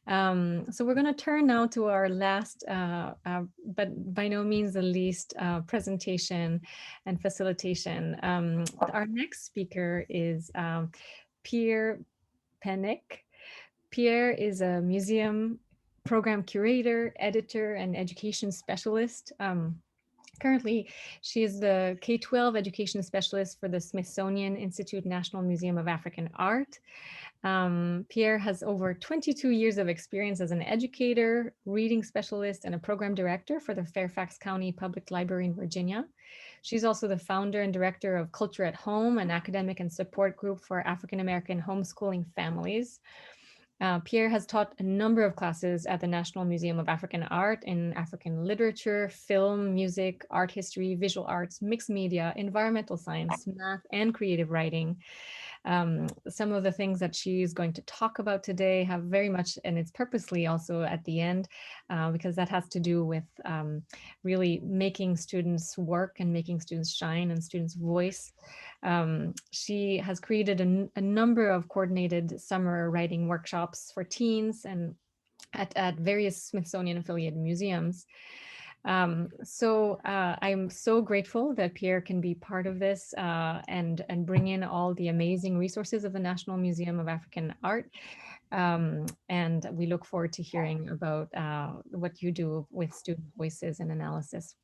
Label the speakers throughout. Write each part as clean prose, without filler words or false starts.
Speaker 1: So we're going to turn now to our last, but by no means the least, presentation and facilitation. Our next speaker is Pier Penic. Pier is a museum program curator, editor, and education specialist. Currently, she is the K-12 education specialist for the Smithsonian Institute National Museum of African Art. Pier has over 22 years of experience as an educator, reading specialist, and a program director for the Fairfax County Public Library in Virginia. She's also the founder and director of Culture at Home, an academic and support group for African-American homeschooling families. Pier has taught a number of classes at the National Museum of African Art in African literature, film, music, art history, visual arts, mixed media, environmental science, math, and creative writing. Some of the things that she's going to talk about today have very much, and it's purposely also at the end, because that has to do with really making students work and making students shine and students' voice. She has created a number of coordinated summer writing workshops for teens and at various Smithsonian affiliated museums. I'm so grateful that Pierre can be part of this and bring in all the amazing resources of the National Museum of African Art. And we look forward to hearing about what you do with student voices and analysis.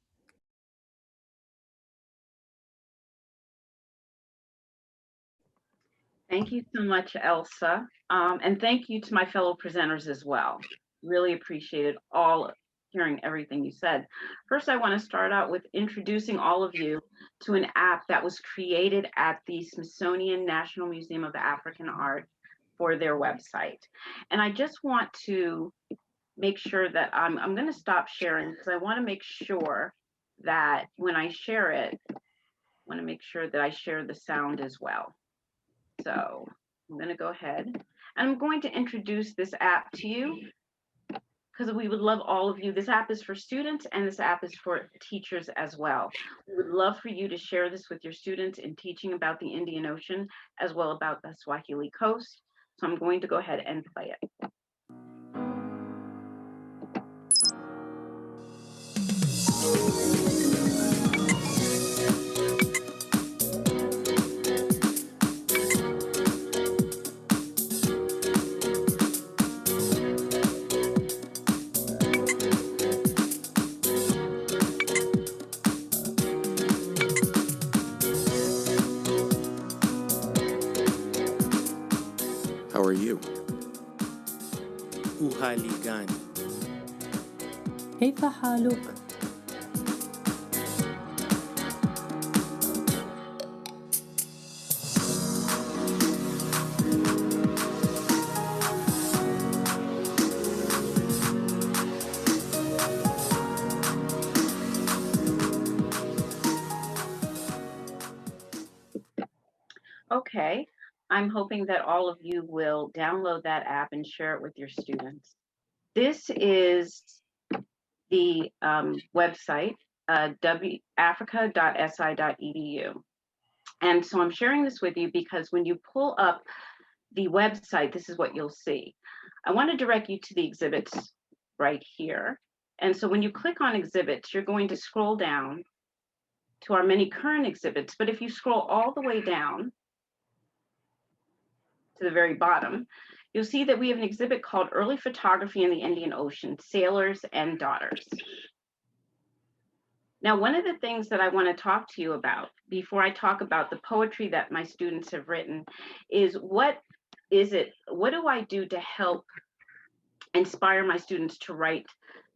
Speaker 2: Thank you so much, Elsa. And thank you to my fellow presenters as well. Really appreciated hearing everything you said. First, I want to start out with introducing all of you to an app that was created at the Smithsonian National Museum of African Art for their website. And I just want to make sure that I'm going to stop sharing because I want to make sure that when I share it, I want to make sure that I share the sound as well. So I'm going to go ahead and I'm going to introduce this app to you because we would love all of you. This app is for students and this app is for teachers as well. We would love for you to share this with your students in teaching about the Indian Ocean as well about the Swahili coast. So I'm going to go ahead and play it.
Speaker 3: How are you?
Speaker 4: Uhali gani?
Speaker 5: كيف حالك؟
Speaker 2: Okay, I'm hoping that all of you will download that app and share it with your students. This is the website, africa.si.edu. And so I'm sharing this with you because when you pull up the website, this is what you'll see. I want to direct you to the exhibits right here. And so when you click on exhibits, you're going to scroll down to our many current exhibits. But if you scroll all the way down to the very bottom, you'll see that we have an exhibit called Early Photography in the Indian Ocean, Sailors and Daughters. Now, one of the things that I want to talk to you about before I talk about the poetry that my students have written is what do I do to help inspire my students to write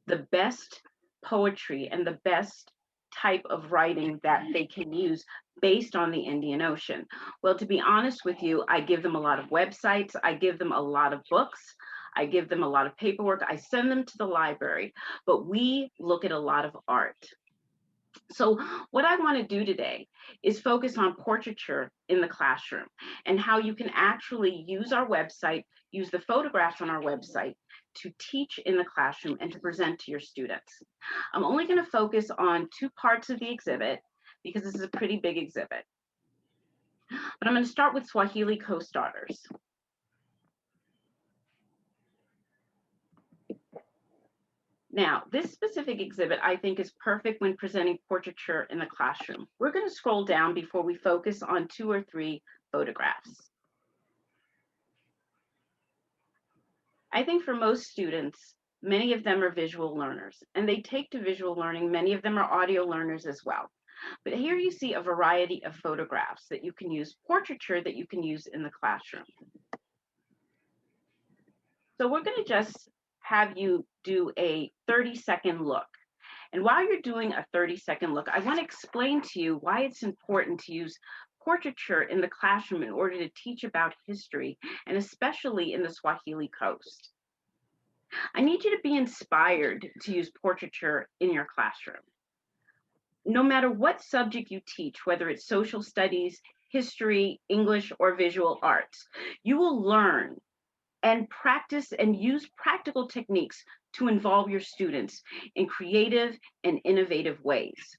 Speaker 2: the best poetry and the best type of writing that they can use based on the Indian Ocean? Well, to be honest with you, I give them a lot of websites, I give them a lot of books, I give them a lot of paperwork, I send them to the library, but we look at a lot of art. So what I want to do today is focus on portraiture in the classroom and how you can actually use our website, use the photographs on our website to teach in the classroom and to present to your students. I'm only going to focus on two parts of the exhibit because this is a pretty big exhibit. But I'm going to start with Swahili Coast Daughters. Now, this specific exhibit I think is perfect when presenting portraiture in the classroom. We're going to scroll down before we focus on 2 or 3 photographs. I think for most students, many of them are visual learners, and they take to visual learning. Many of them are audio learners as well. But here you see a variety of photographs that you can use, portraiture that you can use in the classroom. So we're going to just have you do a 30-second look. And while you're doing a 30-second look, I want to explain to you why it's important to use portraiture in the classroom in order to teach about history, and especially in the Swahili coast. I need you to be inspired to use portraiture in your classroom. No matter what subject you teach, whether it's social studies, history, English, or visual arts, you will learn and practice and use practical techniques to involve your students in creative and innovative ways.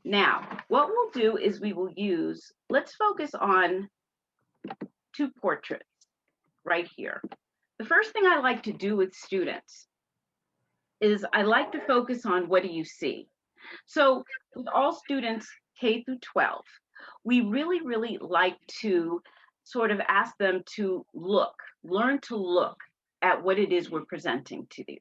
Speaker 2: Now, what we'll do is we will use, let's focus on 2 portraits right here. The first thing I like to do with students is I like to focus on what do you see. So with all students K through 12, we really like to sort of ask them to learn to look at what it is we're presenting to you.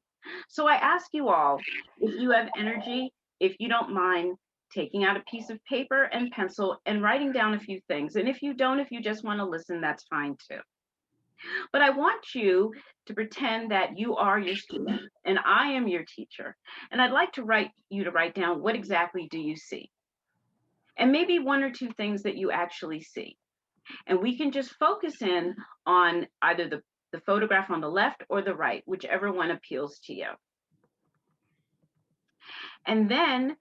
Speaker 2: So I ask you all, if you have energy, if you don't mind taking out a piece of paper and pencil and writing down a few things. And if you don't, if you just want to listen, that's fine too. But I want you to pretend that you are your student and I am your teacher. And I'd like to write down what exactly do you see? And maybe 1 or 2 things that you actually see. And we can just focus in on either the photograph on the left or the right, whichever one appeals to you. And then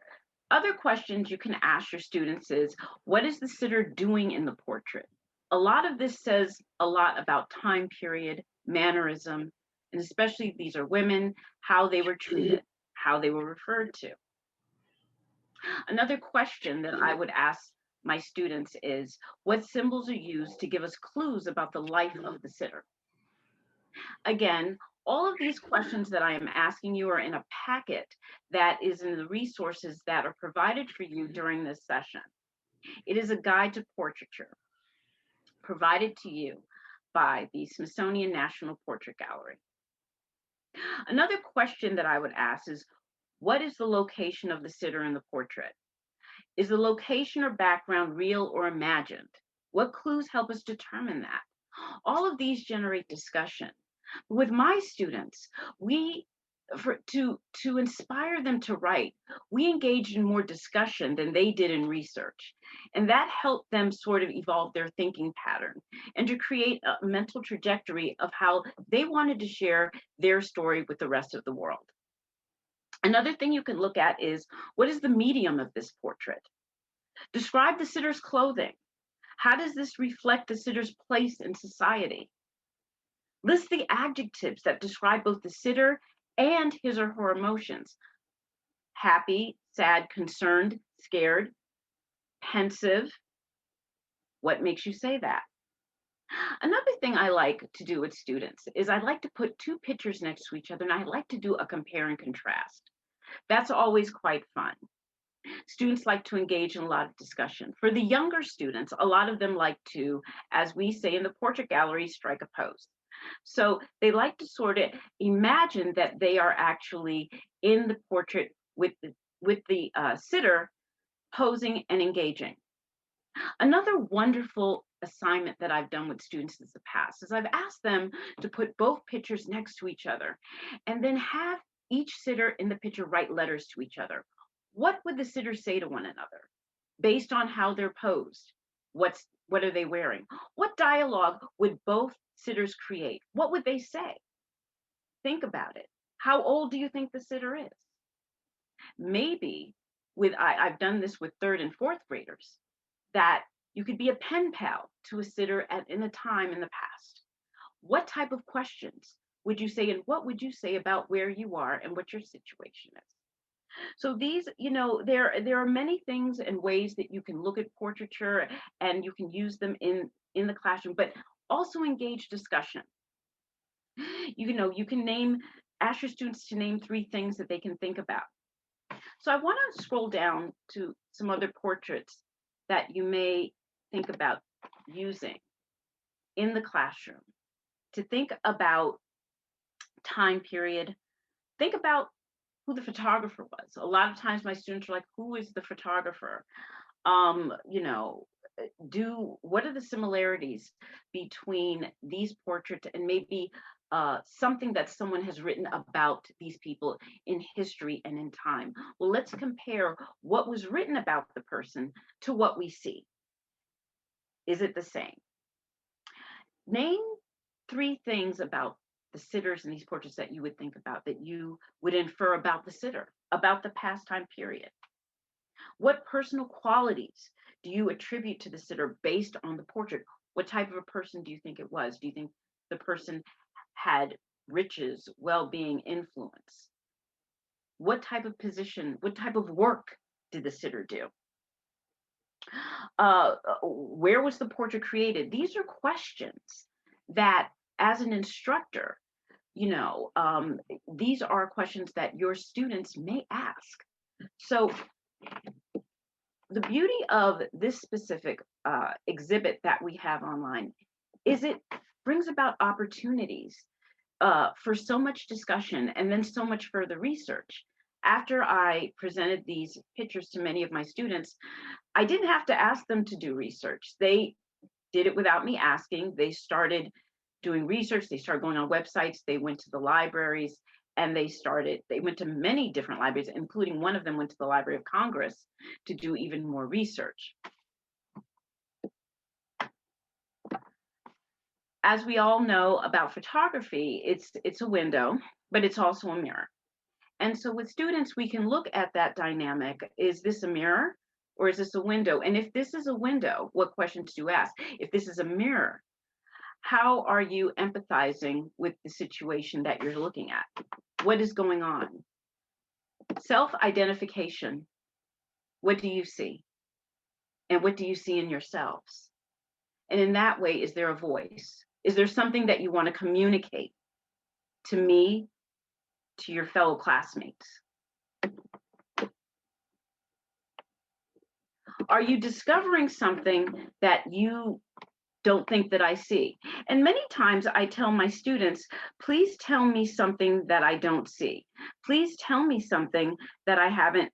Speaker 2: other questions you can ask your students is, what is the sitter doing in the portrait? A lot of this says a lot about time period, mannerism, and especially if these are women, how they were treated, how they were referred to. Another question that I would ask my students is, what symbols are used to give us clues about the life of the sitter? Again, all of these questions that I am asking you are in a packet that is in the resources that are provided for you during this session. It is a guide to portraiture provided to you by the Smithsonian National Portrait Gallery. Another question that I would ask is, what is the location of the sitter in the portrait? Is the location or background real or imagined? What clues help us determine that? All of these generate discussion. With my students, to inspire them to write, we engaged in more discussion than they did in research. And that helped them sort of evolve their thinking pattern and to create a mental trajectory of how they wanted to share their story with the rest of the world. Another thing you can look at is, what is the medium of this portrait? Describe the sitter's clothing. How does this reflect the sitter's place in society? List the adjectives that describe both the sitter and his or her emotions. Happy, sad, concerned, scared, pensive. What makes you say that? Another thing I like to do with students is I like to put 2 pictures next to each other, and I like to do a compare and contrast. That's always quite fun. Students like to engage in a lot of discussion. For the younger students, a lot of them like to, as we say in the portrait gallery, strike a pose. So they like to sort of imagine that they are actually in the portrait with the sitter posing and engaging. Another wonderful assignment that I've done with students in the past is I've asked them to put both pictures next to each other and then have each sitter in the picture write letters to each other. What would the sitters say to one another based on how they're posed? What are they wearing? What dialogue would both sitters create? What would they say? Think about it. How old do you think the sitter is? Maybe I've done this with 3rd and 4th graders, that you could be a pen pal to a sitter in a time in the past. What type of questions would you say, and what would you say about where you are and what your situation is? So these, there are many things and ways that you can look at portraiture and you can use them in the classroom, but also engage discussion. You can name ask your students to name 3 things that they can think about. So I want to scroll down to some other portraits that you may think about using in the classroom to think about time period. Think about who the photographer was. A lot of times my students are like, who is the photographer? You know, what are the similarities between these portraits and maybe something that someone has written about these people in history and in time? Well, let's compare what was written about the person to what we see. Is it the same? Name 3 things about the sitters in these portraits that you would think about, that you would infer about the sitter, about the past time period. What personal qualities do you attribute to the sitter based on the portrait? What type of a person do you think it was? Do you think the person had riches, well-being, influence? What type of position, what type of work did the sitter do? Where was the portrait created? These are questions that, as an instructor, you know, these are questions that your students may ask. So the beauty of this specific exhibit that we have online is it brings about opportunities for so much discussion and then so much further research. After I presented these pictures to many of my students, I didn't have to ask them to do research. They did it without me asking. They started doing research. They started going on websites. They went to the libraries, and they went to many different libraries, including one of them went to the Library of Congress to do even more research. As we all know about photography, it's a window, but it's also a mirror. And so with students, we can look at that dynamic. Is this a mirror or is this a window? And if this is a window, what questions do you ask? If this is a mirror, how are you empathizing with the situation that you're looking at? What is going on? Self-identification. What do you see? And what do you see in yourselves? And in that way, is there a voice? Is there something that you want to communicate to me, to your fellow classmates? Are you discovering something that you don't think that I see? And many times I tell my students, please tell me something that I don't see. Please tell me something that I haven't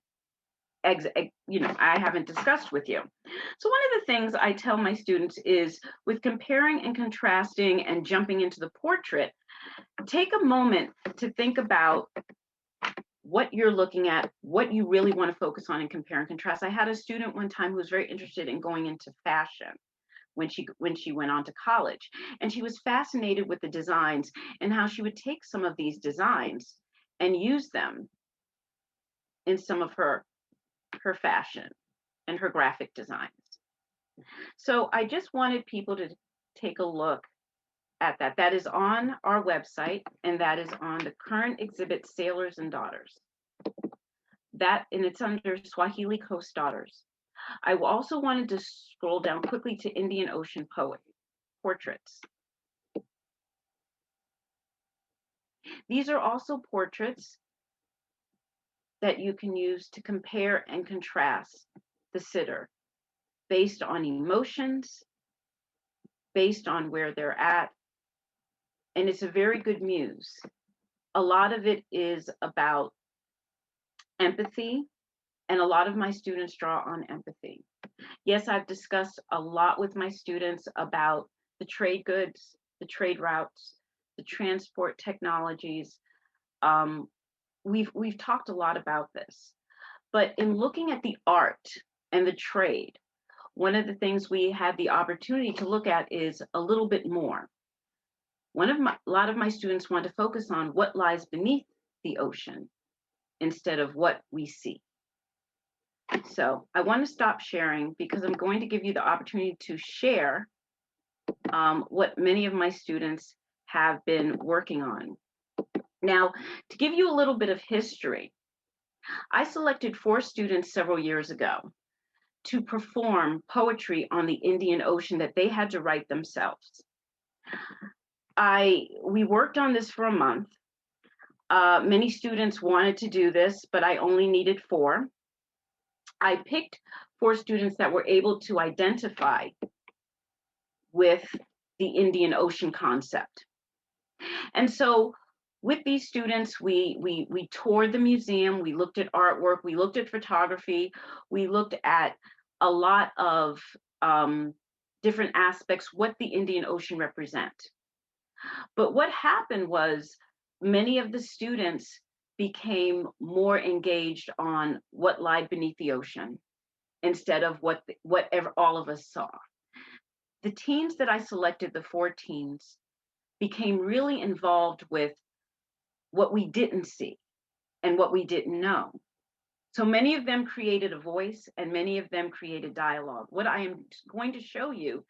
Speaker 2: discussed with you. So one of the things I tell my students is, with comparing and contrasting and jumping into the portrait, take a moment to think about what you're looking at, what you really want to focus on and compare and contrast. I had a student one time who was very interested in going into fashion when she went on to college, and she was fascinated with the designs and how she would take some of these designs and use them in some of her fashion and her graphic designs. So I just wanted people to take a look at that. That is on our website, and that is on the current exhibit, Sailors and Daughters. And it's under Swahili Coast Daughters. I also wanted to scroll down quickly to Indian Ocean portraits. These are also portraits that you can use to compare and contrast the sitter based on emotions, based on where they're at. And it's a very good muse. A lot of it is about empathy, and a lot of my students draw on empathy. Yes, I've discussed a lot with my students about the trade goods, the trade routes, the transport technologies. We've talked a lot about this, but in looking at the art and the trade, one of the things we had the opportunity to look at is a little bit more. A lot of my students want to focus on what lies beneath the ocean instead of what we see. So I want to stop sharing because I'm going to give you the opportunity to share what many of my students have been working on. Now, to give you a little bit of history, I selected 4 students several years ago to perform poetry on the Indian Ocean that they had to write themselves. We worked on this for a month. Many students wanted to do this, but I only needed 4. I picked 4 students that were able to identify with the Indian Ocean concept. And so with these students, we toured the museum, we looked at artwork, we looked at photography, we looked at a lot of different aspects, what the Indian Ocean represent. But what happened was many of the students became more engaged on what lied beneath the ocean instead of whatever all of us saw. The teens that I selected, the 4 teens, became really involved with what we didn't see and what we didn't know. So many of them created a voice and many of them created dialogue. What I am going to show you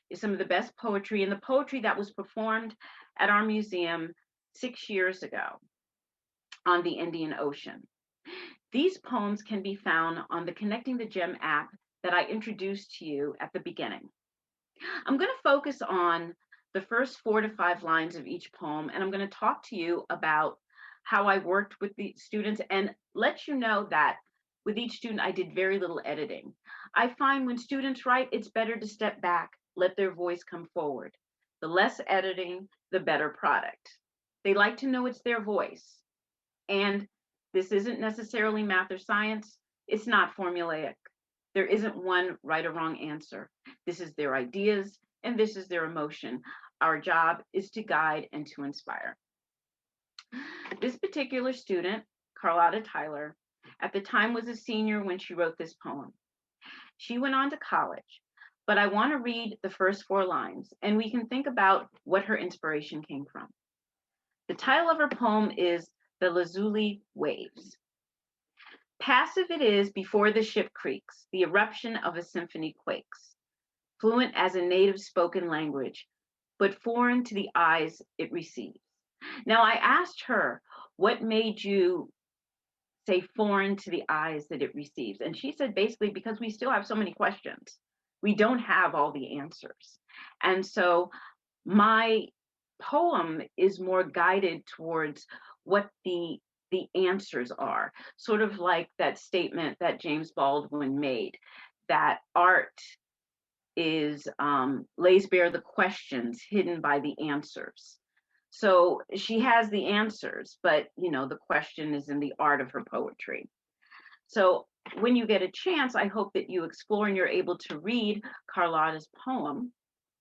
Speaker 2: is some of the best poetry, and the poetry that was performed at our museum 6 years ago on the Indian Ocean. These poems can be found on the Connecting the Gem app that I introduced to you at the beginning. I'm going to focus on the first 4 to 5 lines of each poem, and I'm going to talk to you about how I worked with the students and let you know that with each student, I did very little editing. I find when students write, it's better to step back, let their voice come forward. The less editing, the better product. They like to know it's their voice. And this isn't necessarily math or science. It's not formulaic. There isn't one right or wrong answer. This is their ideas and this is their emotion. Our job is to guide and to inspire. This particular student, Carlotta Tyler, at the time was a senior when she wrote this poem. She went on to college, but I want to read the first 4 lines and we can think about what her inspiration came from. The title of her poem is The Lazuli Waves. Passive it is before the ship creaks, the eruption of a symphony quakes, fluent as a native spoken language, but foreign to the eyes it receives. Now I asked her, what made you say foreign to the eyes that it receives? And she said, basically, because we still have so many questions. We don't have all the answers. And so my poem is more guided towards what the answers are, sort of like that statement that James Baldwin made, that art is lays bare the questions hidden by the answers. So she has the answers, but the question is in the art of her poetry. So when you get a chance, I hope that you explore and you're able to read Carlotta's poem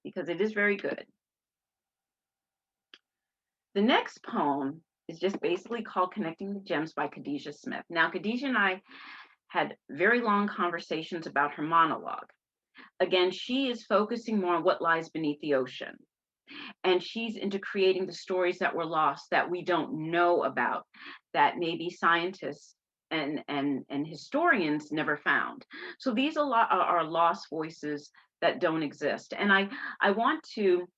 Speaker 2: because it is very good. The next poem is just basically called Connecting the Gems by Khadijah Smith. Now, Khadijah and I had very long conversations about her monologue. Again, she is focusing more on what lies beneath the ocean. And she's into creating the stories that were lost that we don't know about, that maybe scientists and historians never found. So these are lost voices that don't exist. And I want to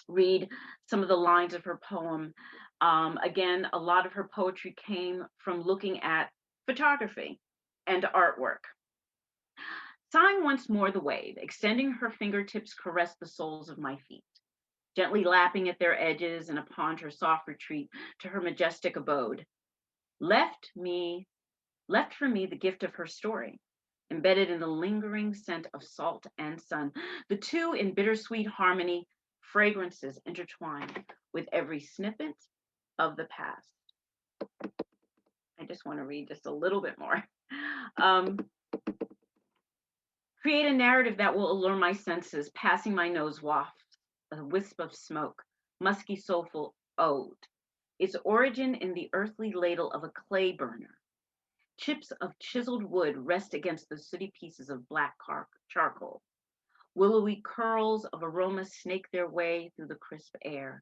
Speaker 2: read some of the lines of her poem. Again, a lot of her poetry came from looking at photography and artwork. Sighing once more the wave, extending her fingertips caressed the soles of my feet, gently lapping at their edges and upon her soft retreat to her majestic abode. Left for me the gift of her story, embedded in the lingering scent of salt and sun, the two in bittersweet harmony, fragrances intertwined with every snippet of the past. I just want to read just a little bit more. Create a narrative that will allure my senses, passing my nose waft, a wisp of smoke, musky soulful ode. Its origin in the earthly ladle of a clay burner. Chips of chiseled wood rest against the sooty pieces of black charcoal. Willowy curls of aroma snake their way through the crisp air,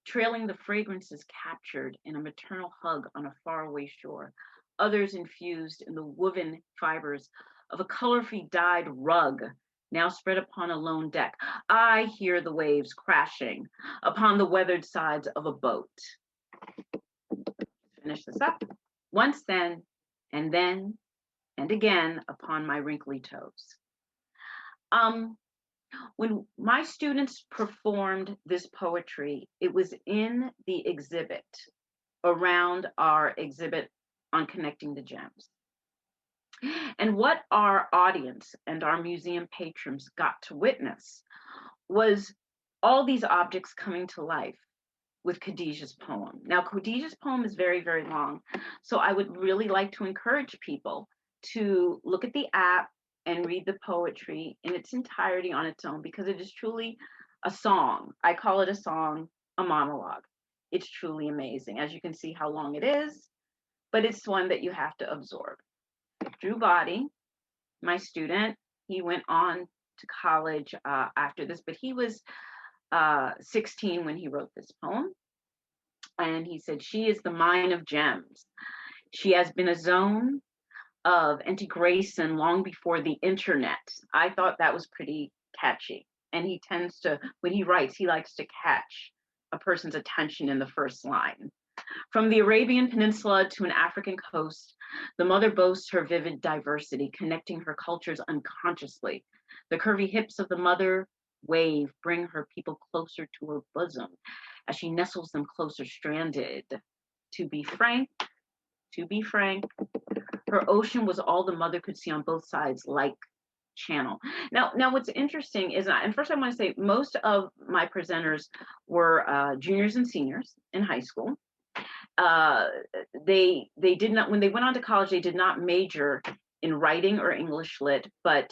Speaker 2: trailing the fragrances captured in a maternal hug on a faraway shore, others infused in the woven fibers of a colorfully dyed rug now spread upon a lone deck. I hear the waves crashing upon the weathered sides of a boat. Finish this up. Once then, and again upon my wrinkly toes. When my students performed this poetry, it was in the exhibit around our exhibit on connecting the gems. And what our audience and our museum patrons got to witness was all these objects coming to life with Khadijah's poem. Now, Khadijah's poem is very, very long, so I would really like to encourage people to look at the app and read the poetry in its entirety on its own, because it is truly a song. I call it a song, a monologue. It's truly amazing. As you can see how long it is, but it's one that you have to absorb. Drew Body, my student, he went on to college after this, but he was 16 when he wrote this poem. And he said, "She is the mine of gems. She has been a zone of integration long before the internet." I thought that was pretty catchy. And he tends to, when he writes, he likes to catch a person's attention in the first line. From the Arabian Peninsula to an African coast, the mother boasts her vivid diversity, connecting her cultures unconsciously. The curvy hips of the mother wave bring her people closer to her bosom as she nestles them closer, stranded. To be frank, her ocean was all the mother could see on both sides, like channel. Now what's interesting is, and first I want to say, most of my presenters were juniors and seniors in high school. They did not, when they went on to college, they did not major in writing or English lit, but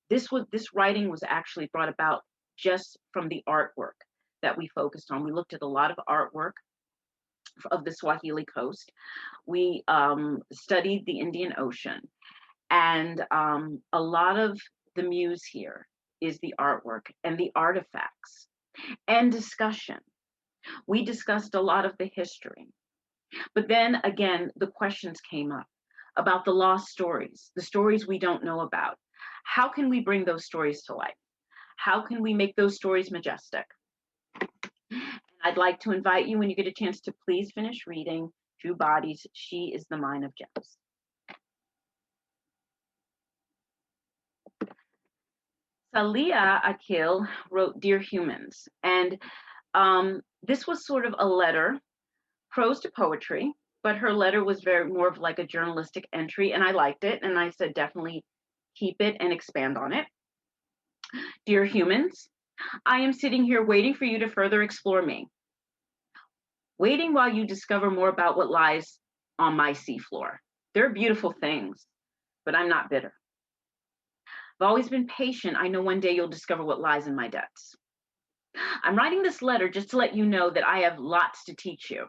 Speaker 2: this writing was actually brought about just from the artwork that we focused on. We looked at a lot of artwork of the Swahili coast. We studied the Indian Ocean, and a lot of the muse here is the artwork and the artifacts and discussion. We discussed a lot of the history, but then again, the questions came up about the lost stories, the stories we don't know about. How can we bring those stories to life? How can we make those stories majestic? I'd like to invite you, when you get a chance, to please finish reading Drew Body's She is the Mine of Gems. Salia Akil wrote Dear Humans, and this was sort of a letter, prose to poetry, but her letter was very more of like a journalistic entry, and I liked it, and I said definitely keep it and expand on it. Dear Humans, I am sitting here waiting for you to further explore me, waiting while you discover more about what lies on my seafloor. There are beautiful things, but I'm not bitter. I've always been patient. I know one day you'll discover what lies in my depths. I'm writing this letter just to let you know that I have lots to teach you.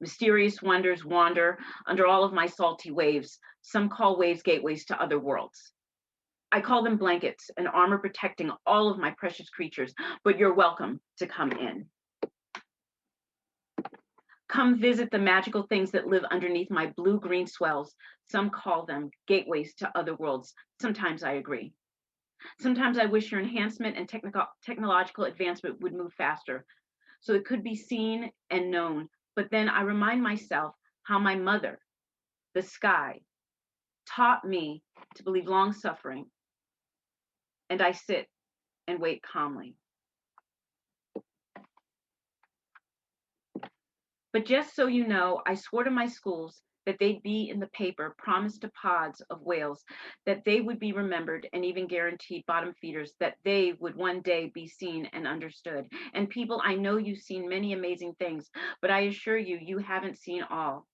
Speaker 2: Mysterious wonders wander under all of my salty waves. Some call waves gateways to other worlds. I call them blankets, an armor protecting all of my precious creatures, but you're welcome to come in. Come visit the magical things that live underneath my blue-green swells. Some call them gateways to other worlds. Sometimes I agree. Sometimes I wish your enhancement and technological advancement would move faster, so it could be seen and known. But then I remind myself how my mother, the sky, taught me to believe long suffering, and I sit and wait calmly. But just so you know, I swore to my schools that they'd be in the paper, promised to pods of whales, that they would be remembered, and even guaranteed bottom feeders, that they would one day be seen and understood. And people, I know you've seen many amazing things, but I assure you, you haven't seen all.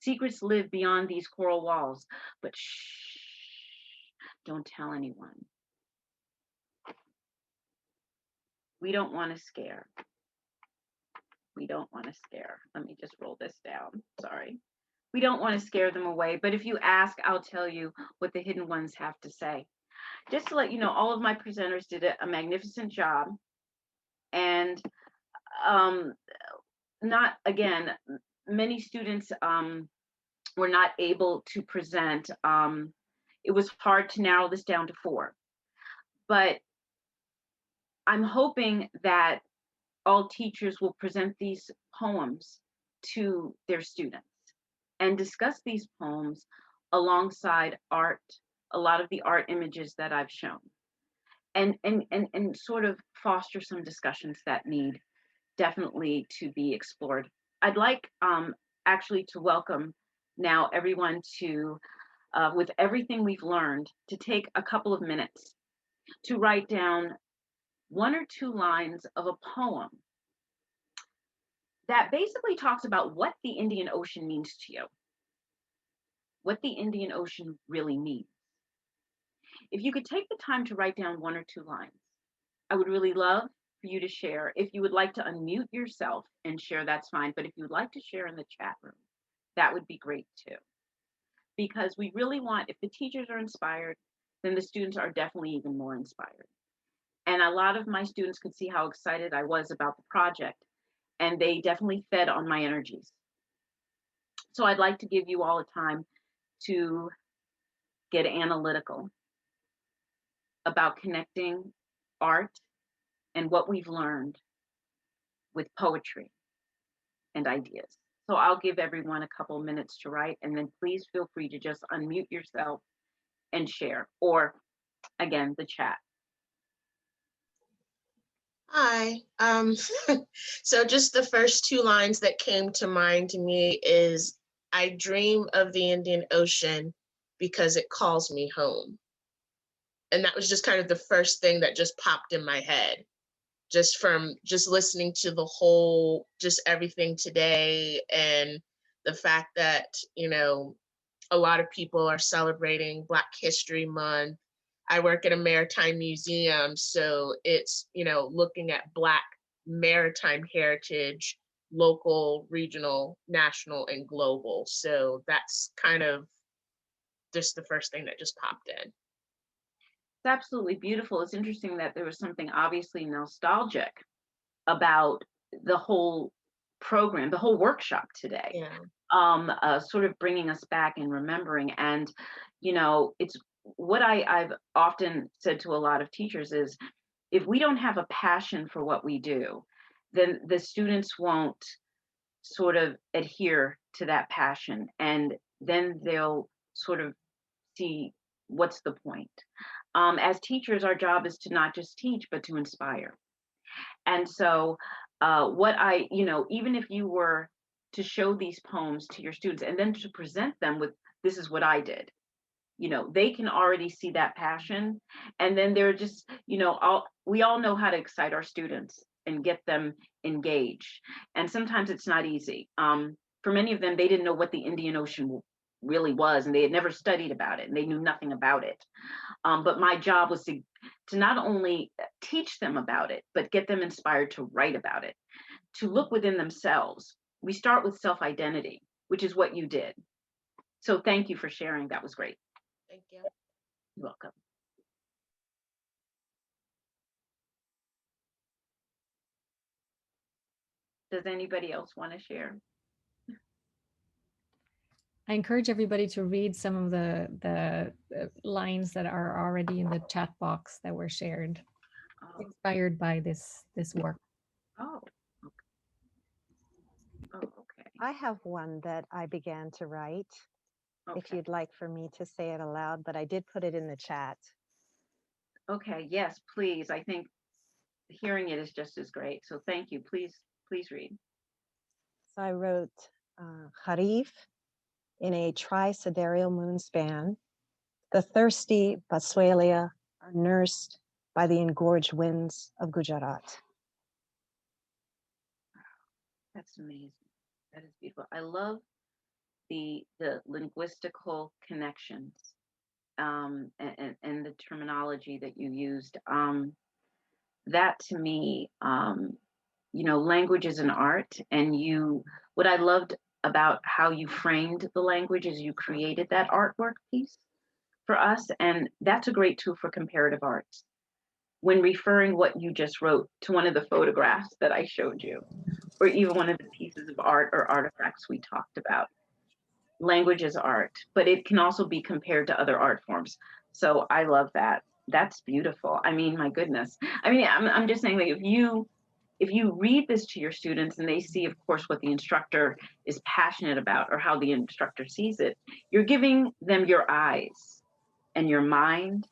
Speaker 2: Secrets live beyond these coral walls, but shh, don't tell anyone. We don't want to scare. We don't want to scare. Let me just roll this down. Sorry. We don't want to scare them away, but if you ask, I'll tell you what the hidden ones have to say. Just to let you know, all of my presenters did a magnificent job. And not, again, many students were not able to present. It was hard to narrow this down to 4. But I'm hoping that all teachers will present these poems to their students and discuss these poems alongside art, a lot of the art images that I've shown, and sort of foster some discussions that need definitely to be explored. I'd like actually to welcome now everyone to, with everything we've learned, to take a couple of minutes to write down 1 or 2 lines of a poem that basically talks about what the Indian Ocean means to you, what the Indian Ocean really means. If you could take the time to write down 1 or 2 lines, I would really love for you to share. If you would like to unmute yourself and share, that's fine. But if you would like to share in the chat room, that would be great too. Because we really want, if the teachers are inspired, then the students are definitely even more inspired. And a lot of my students could see how excited I was about the project, and they definitely fed on my energies. So I'd like to give you all a time to get analytical about connecting art and what we've learned with poetry and ideas. So I'll give everyone a couple minutes to write, and then please feel free to just unmute yourself and share, or again, the chat.
Speaker 3: Hi. So just the first 2 lines that came to mind to me is, I dream of the Indian Ocean because it calls me home. And that was just kind of the first thing that just popped in my head, just from just listening to the whole, just everything today, and the fact that, you know, a lot of people are celebrating Black History Month. I work at a maritime museum, so it's, you know, looking at Black maritime heritage, local, regional, national, and global. So that's kind of just the first thing that just popped in.
Speaker 2: It's absolutely beautiful. It's interesting that there was something obviously nostalgic about the whole program, the whole workshop today.
Speaker 3: Yeah.
Speaker 2: Sort of bringing us back and remembering. And, you know, it's what I've often said to a lot of teachers is, if we don't have a passion for what we do, then the students won't sort of adhere to that passion. And then they'll sort of see, what's the point? As teachers, our job is to not just teach, but to inspire. And so you know, even if you were to show these poems to your students and then to present them with, this is what I did, you know, they can already see that passion. And then they're just, you know, we all know how to excite our students and get them engaged. And sometimes it's not easy. For many of them, they didn't know what the Indian Ocean really was, and they had never studied about it, and they knew nothing about it. But my job was to not only teach them about it, but get them inspired to write about it, to look within themselves. We start with self-identity, which is what you did. So thank you for sharing. That was great.
Speaker 3: Thank you.
Speaker 2: You're welcome. Does anybody else want to share?
Speaker 1: I encourage everybody to read some of the lines that are already in the chat box that were shared, inspired by this work.
Speaker 2: Oh, okay. Oh, okay.
Speaker 4: I have one that I began to write, if
Speaker 2: Okay.
Speaker 4: you'd like for me to say it aloud, but I did put it in the chat.
Speaker 2: Okay, yes, please. I think hearing it is just as great. So thank you. Please read.
Speaker 4: So I wrote, Harif, in a tri-sidereal moon span, the thirsty Baswalia are nursed by the engorged winds of Gujarat.
Speaker 2: That's amazing. That is beautiful. I love the linguistical connections, and the terminology that you used. That to me, you know, language is an art, and what I loved about how you framed the language is you created that artwork piece for us, and that's a great tool for comparative arts. When referring what you just wrote to one of the photographs that I showed you, or even one of the pieces of art or artifacts we talked about, language is art, but it can also be compared to other art forms. So I love that. That's beautiful. I mean, my goodness. I mean, I'm just saying, like, if you read this to your students and they see, of course, what the instructor is passionate about or how the instructor sees it, you're giving them your eyes and your mind.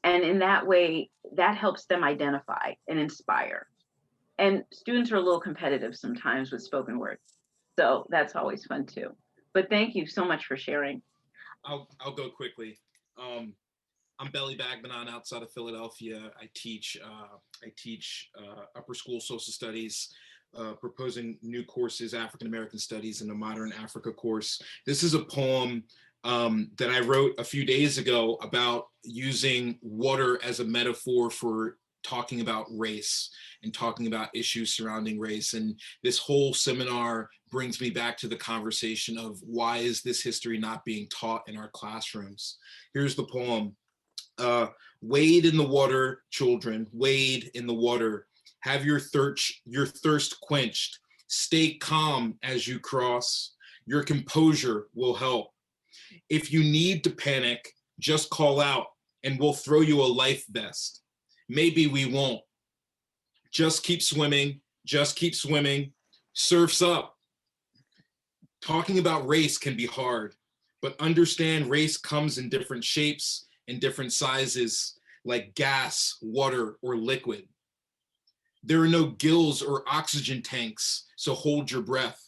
Speaker 2: And in that way, that helps them identify and inspire. And students are a little competitive sometimes with spoken word. So that's always fun too. But thank you so much for sharing.
Speaker 5: I'll go quickly. I'm Belly Bagman outside of Philadelphia. I teach upper school social studies, proposing new courses, African American studies, and a modern Africa course. This is a poem that I wrote a few days ago about using water as a metaphor for talking about race and talking about issues surrounding race. And this whole seminar brings me back to the conversation of why is this history not being taught in our classrooms? Here's the poem. Wade in the water, children, wade in the water. Have your thirst quenched. Stay calm as you cross. Your composure will help. If you need to panic, just call out and we'll throw you a life vest. Maybe we won't. Just keep swimming, just keep swimming. Surf's up. Talking about race can be hard, but understand race comes in different shapes and different sizes, like gas, water, or liquid. There are no gills or oxygen tanks, so hold your breath.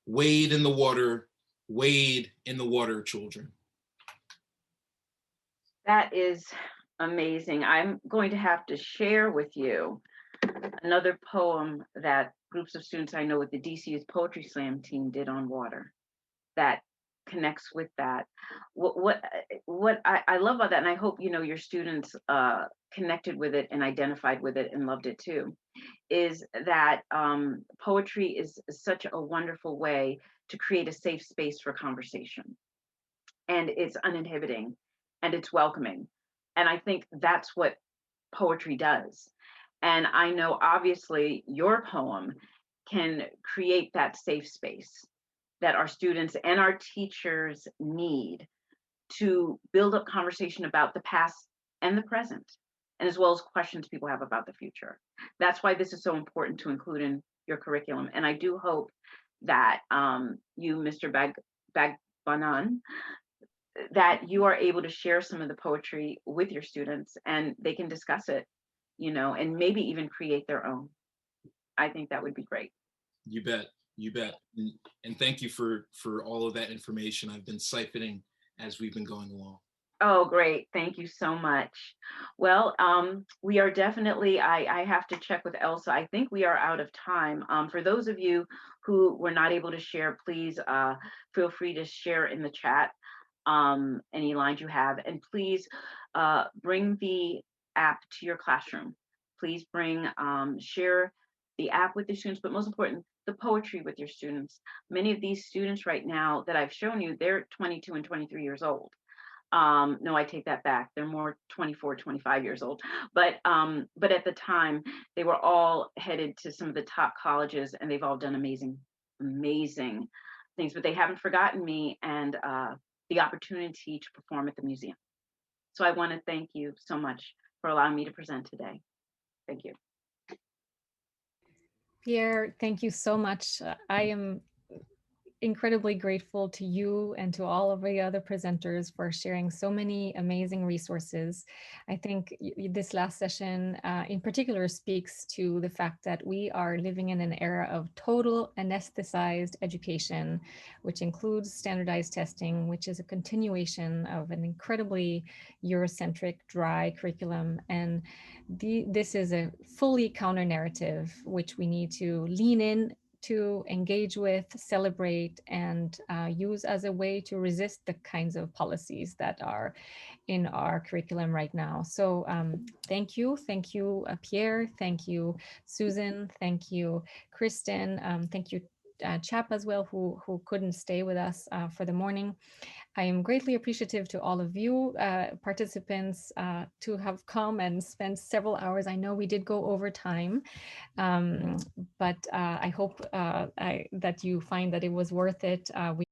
Speaker 5: Wade in the water, children.
Speaker 2: That is amazing. I'm going to have to share with you another poem that groups of students I know with the DCU's Poetry Slam team did on water that connects with that. What I love about that, and I hope your students connected with it and identified with it and loved it too, is that poetry is such a wonderful way to create a safe space for conversation, and it's uninhibiting and it's welcoming, and I think that's what poetry does. And I know obviously your poem can create that safe space that our students and our teachers need to build up conversation about the past and the present, and as well as questions people have about the future. That's why this is so important to include in your curriculum. And I do hope that you, Mr. Bagman, that you are able to share some of the poetry with your students and they can discuss it, and maybe even create their own. I think that would be great.
Speaker 5: You bet. And thank you for all of that information. I've been siphoning as we've been going along.
Speaker 2: Oh, great. Thank you so much. Well, we are definitely, I have to check with Elsa. I think we are out of time. For those of you who were not able to share, please feel free to share in the chat any lines you have. And please bring the app to your classroom. Please share the app with your students, but most important, the poetry with your students. Many of these students right now that I've shown you, they're 22 and 23 years old. No, I take that back. They're more 24, 25 years old. But at the time, they were all headed to some of the top colleges, and they've all done amazing things. But they haven't forgotten me and the opportunity to perform at the museum. So I want to thank you so much for allowing me to present today. Thank you.
Speaker 1: Pierre, thank you so much. I am incredibly grateful to you and to all of the other presenters for sharing so many amazing resources. I think this last session in particular speaks to the fact that we are living in an era of total anesthetized education, which includes standardized testing, which is a continuation of an incredibly Eurocentric, dry curriculum. And this is a fully counter narrative, which we need to lean in to engage with, celebrate, and use as a way to resist the kinds of policies that are in our curriculum right now. So thank you, Pierre, thank you, Susan, thank you, Kristen, thank you, Chap as well, who couldn't stay with us for the morning. I am greatly appreciative to all of you participants to have come and spent several hours. I know we did go over time, but I hope that you find that it was worth it. We